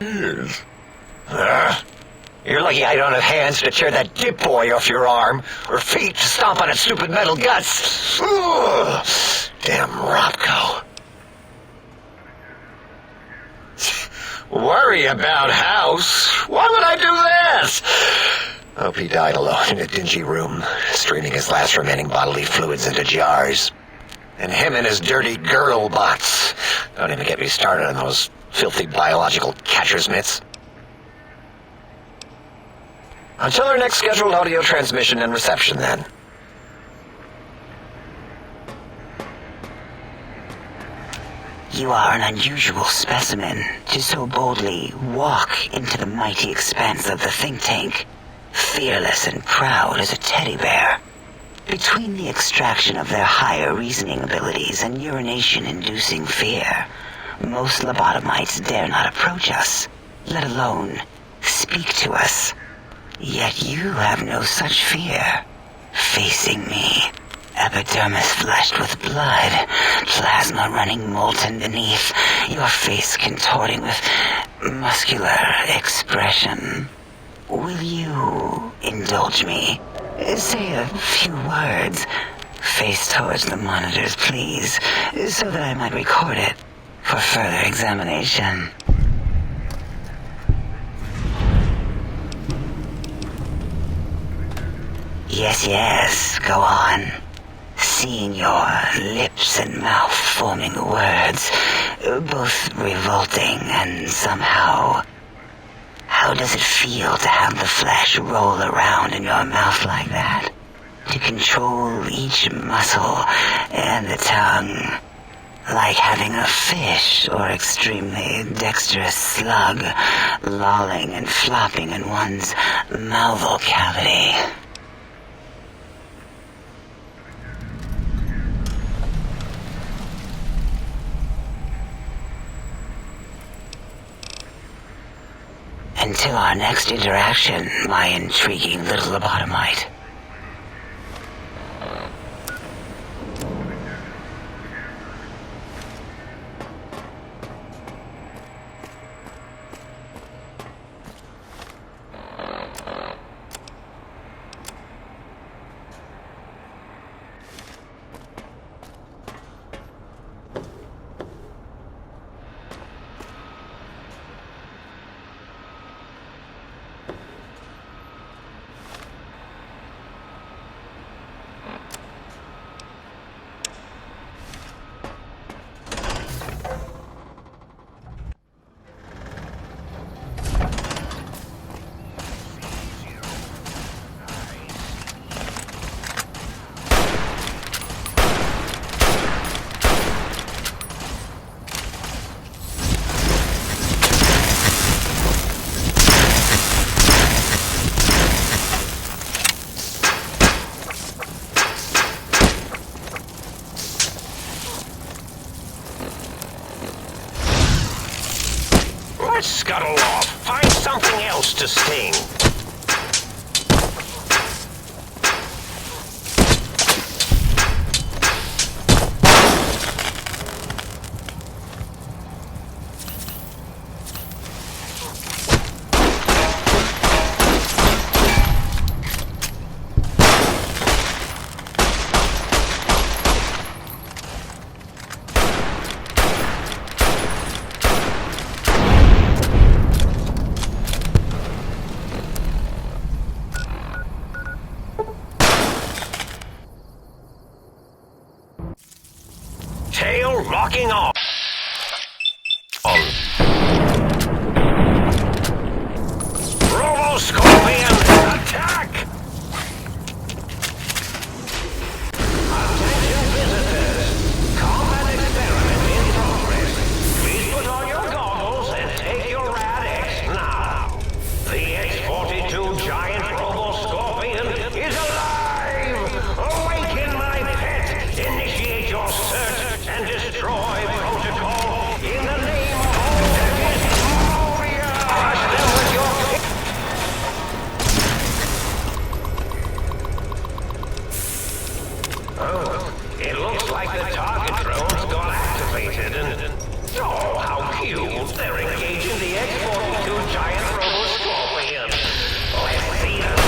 Yes. You're lucky I don't have hands to tear that dip boy off your arm, or feet to stomp on its stupid metal guts. Ugh. Damn Robco. Worry about House? Why would I do this? Hope he died alone in a dingy room, streaming his last remaining bodily fluids into jars. And him and his dirty girl bots. Don't even get me started on those filthy biological catcher's mitts. Until our next scheduled audio transmission and reception, then. You are an unusual specimen to so boldly walk into the mighty expanse of the think tank, fearless and proud as a teddy bear. Between the extraction of their higher reasoning abilities and urination-inducing fear, most lobotomites dare not approach us, let alone speak to us. Yet you have no such fear. Facing me, epidermis flushed with blood, plasma running molten beneath, your face contorting with muscular expression. Will you indulge me? Say a few words. Face towards the monitors, please, so that I might record it for further examination. Yes, go on. Seeing your lips and mouth forming words, both revolting and somehow... How does it feel to have the flesh roll around in your mouth like that? To control each muscle and the tongue, like having a fish or extremely dexterous slug lolling and flopping in one's mouthal cavity. Until our next interaction, my intriguing little lobotomite. Let's scuttle off. Find something else to sting. giant robo-scorpion. Let's see them.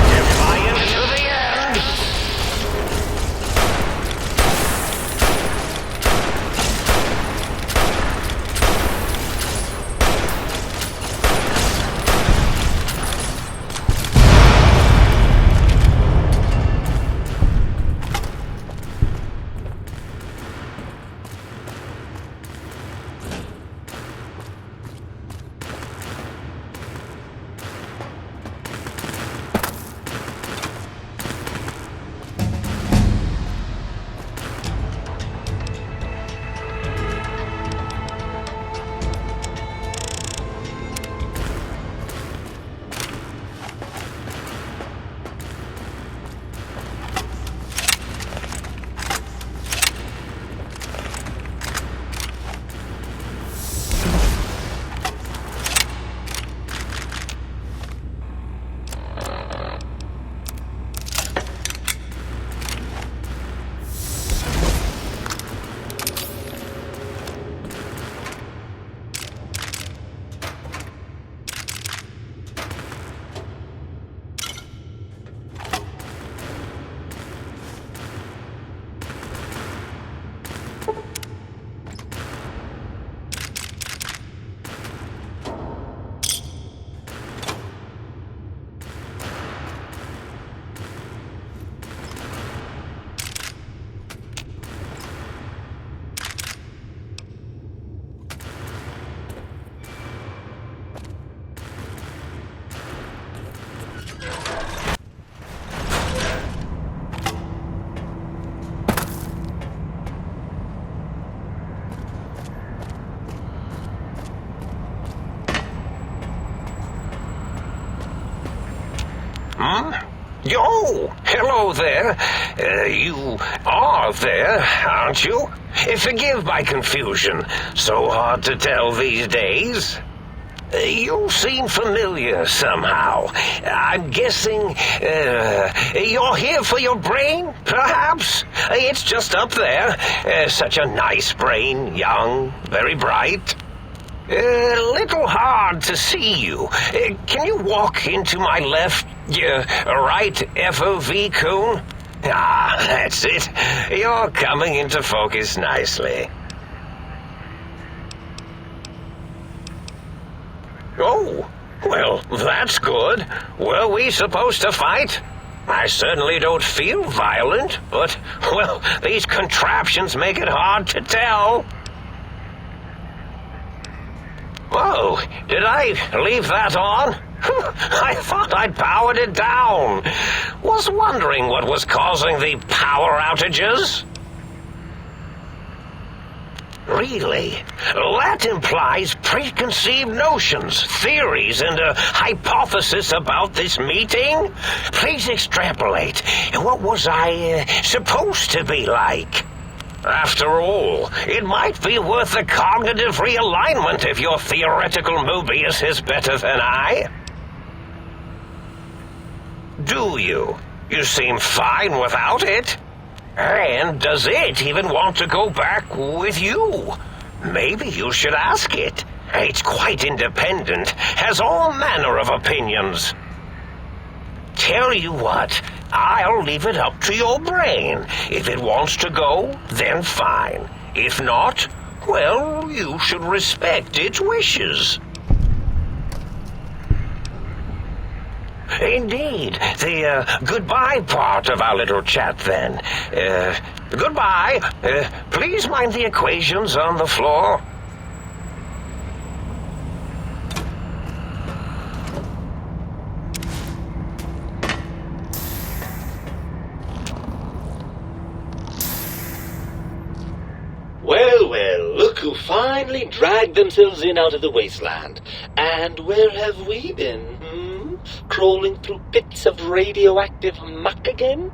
Defiant to the end. Yo, hello there. You are there, aren't you? Forgive my confusion. So hard to tell these days. You seem familiar somehow. I'm guessing you're here for your brain, perhaps? It's just up there. Such a nice brain, young, very bright. A little hard to see you. Can you walk into my left, right FOV cone? Ah, that's it. You're coming into focus nicely. Oh, well, that's good. Were we supposed to fight? I certainly don't feel violent, but, well, these contraptions make it hard to tell. Whoa, did I leave that on? I thought I'd powered it down. Was wondering what was causing the power outages. Really? That implies preconceived notions, theories, and a hypothesis about this meeting? Please extrapolate. What was I supposed to be like? After all, it might be worth a cognitive realignment if your theoretical Mobius is better than I. Do you? You seem fine without it. And does it even want to go back with you? Maybe you should ask it. It's quite independent, has all manner of opinions. Tell you what, I'll leave it up to your brain. If it wants to go, then fine. If not, well, you should respect its wishes. Indeed. The goodbye part of our little chat, then. Goodbye. Please mind the equations on the floor. Well, well, look who finally dragged themselves in out of the wasteland. And where have we been, Crawling through pits of radioactive muck again?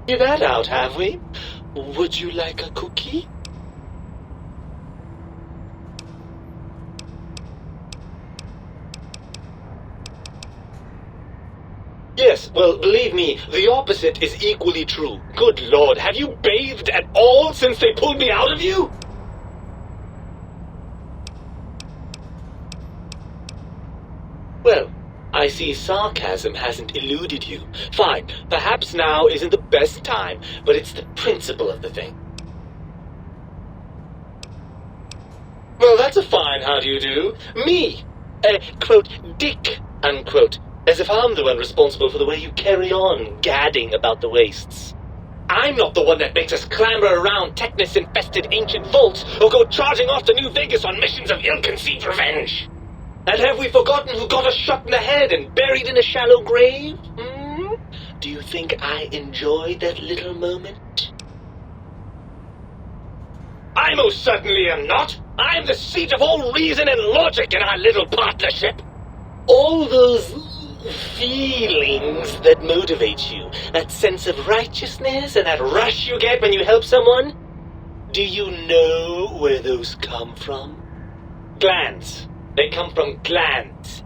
figured that out, have we? Would you like a cookie? Yes, well, believe me, the opposite is equally true. Good Lord, have you bathed at all since they pulled me out of you? Well, I see sarcasm hasn't eluded you. Fine, perhaps now isn't the best time, but it's the principle of the thing. Well, that's a fine how do you do. Me, quote, dick, unquote. As if I'm the one responsible for the way you carry on gadding about the wastes. I'm not the one that makes us clamber around Technus-infested ancient vaults or go charging off to New Vegas on missions of ill-conceived revenge. And have we forgotten who got us shot in the head and buried in a shallow grave? Do you think I enjoyed that little moment? I most certainly am not. I'm the seat of all reason and logic in our little partnership. All those feelings that motivate you, that sense of righteousness and that rush you get when you help someone, do you know where those come from? Glands. They come from glands.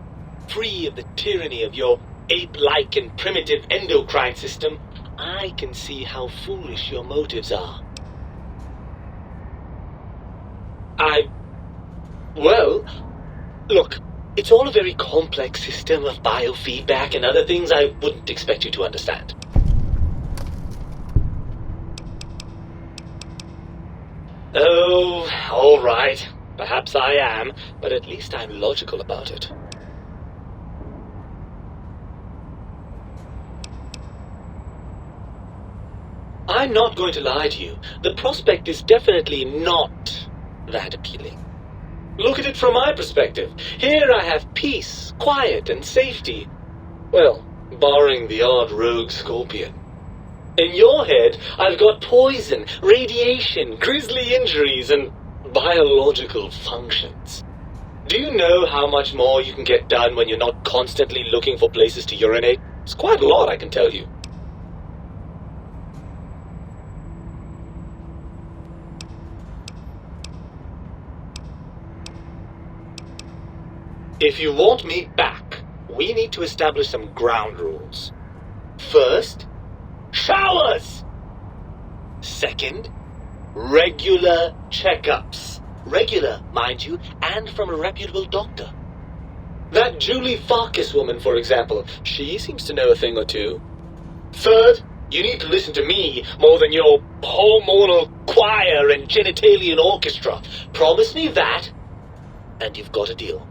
Free of the tyranny of your ape-like and primitive endocrine system, I can see how foolish your motives are. Well, look, it's all a very complex system of biofeedback and other things I wouldn't expect you to understand. Oh, all right. Perhaps I am, but at least I'm logical about it. I'm not going to lie to you. The prospect is definitely not that appealing. Look at it from my perspective. Here I have peace, quiet, and safety. Well, barring the odd rogue scorpion. In your head, I've got poison, radiation, grisly injuries, and biological functions. Do you know how much more you can get done when you're not constantly looking for places to urinate? It's quite a lot, I can tell you. If you want me back, we need to establish some ground rules. First, showers! Second, regular checkups. Regular, mind you, and from a reputable doctor. That Julie Farkas woman, for example, she seems to know a thing or two. Third, you need to listen to me more than your hormonal choir and genitalian orchestra. Promise me that, and you've got a deal.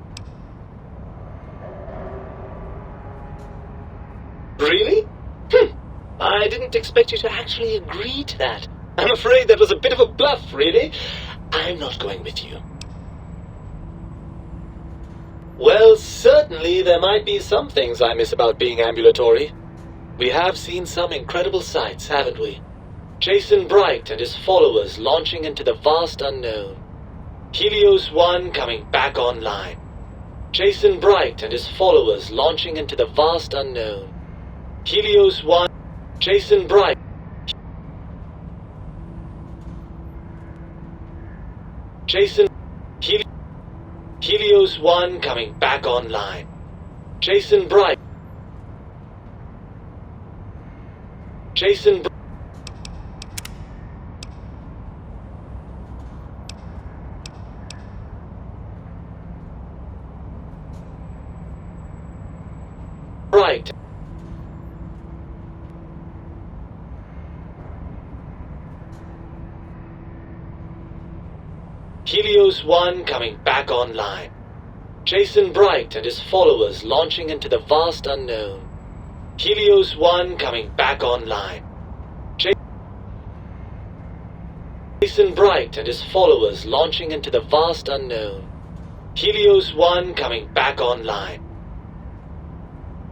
Really? I didn't expect you to actually agree to that. I'm afraid that was a bit of a bluff, really. I'm not going with you. Well, certainly there might be some things I miss about being ambulatory. We have seen some incredible sights, haven't we? Jason Bright and his followers launching into the vast unknown. Helios 1 coming back online. Jason Bright and his followers launching into the vast unknown. Helios 1, Jason Bright. Helios 1 coming back online. Jason Bright. Bright. Helios 1 coming back online. Jason Bright and his followers launching into the vast unknown. Helios 1 coming back online. Jason Bright and his followers launching into the vast unknown. Helios 1 coming back online.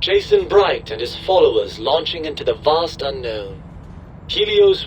Jason Bright and his followers launching into the vast unknown. Helios